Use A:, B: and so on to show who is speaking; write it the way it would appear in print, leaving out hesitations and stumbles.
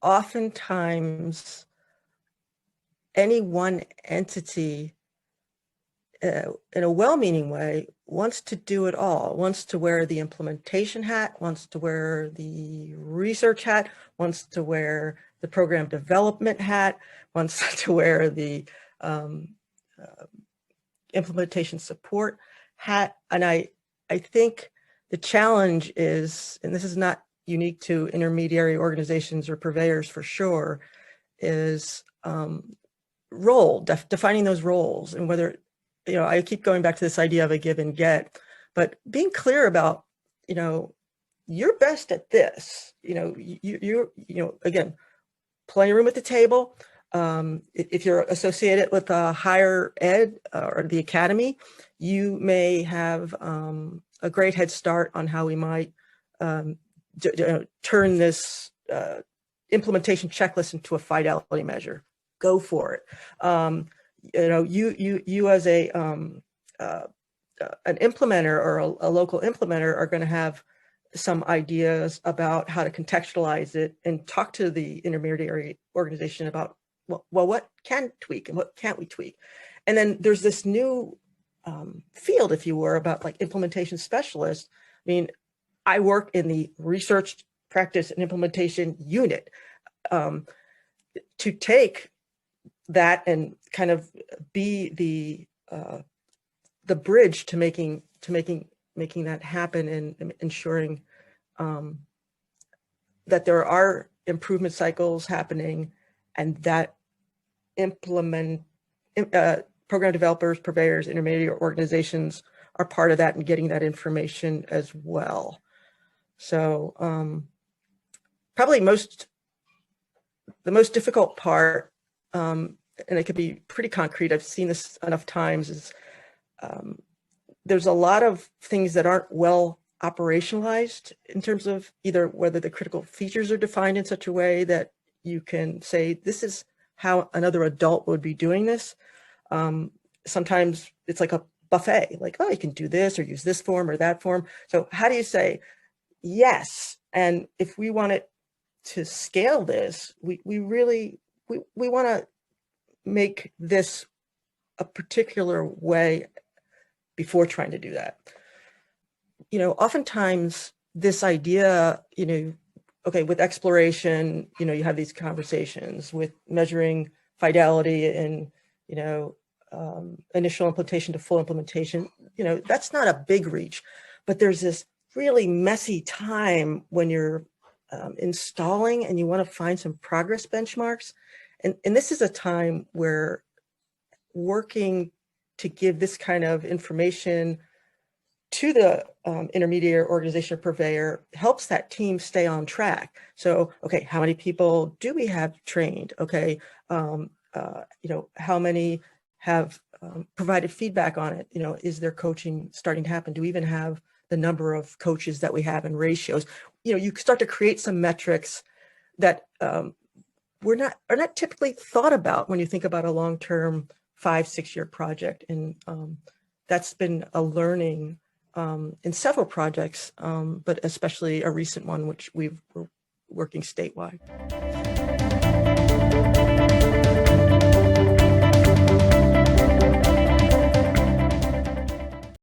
A: oftentimes any one entity in a well-meaning way wants to do it all, wants to wear the implementation hat, wants to wear the research hat, wants to wear the program development hat, wants to wear the implementation support hat. And I think the challenge is, and this is not unique to intermediary organizations or purveyors for sure, is defining those roles, and whether, I keep going back to this idea of a give and get, but being clear about, you're best at this, again, plenty of room at the table. If you're associated with a higher ed or the academy, you may have a great head start on how we might turn this implementation checklist into a fidelity measure. Go for it. You as an implementer or a local implementer are going to have some ideas about how to contextualize it and talk to the intermediary organization about, well, what can tweak and what can't we tweak? And then there's this new field, if you were, about like implementation specialists. I mean, I work in the research, practice, and implementation unit. To take that and kind of be the bridge to making that happen, and ensuring that there are improvement cycles happening, and that program developers, purveyors, intermediate organizations are part of that and getting that information as well. So probably the most difficult part, and it could be pretty concrete, I've seen this enough times, is there's a lot of things that aren't well operationalized in terms of either whether the critical features are defined in such a way that you can say, this is how another adult would be doing this. Sometimes it's like a buffet, like, oh, you can do this or use this form or that form. So how do you say, yes, and if we want it to scale this, we want to make this a particular way before trying to do that. Oftentimes this idea, okay, with exploration, you have these conversations with measuring fidelity and, initial implementation to full implementation, that's not a big reach, but there's this really messy time when you're installing and you want to find some progress benchmarks. And this is a time where working to give this kind of information to the intermediary organization or purveyor helps that team stay on track. So, okay, how many people do we have trained? Okay, how many have provided feedback on it? Is their coaching starting to happen? Do we even have the number of coaches that we have in ratios? You start to create some metrics that are not typically thought about when you think about a long-term 5-6 year project. And that's been a learning in several projects, but especially a recent one, which we're working statewide.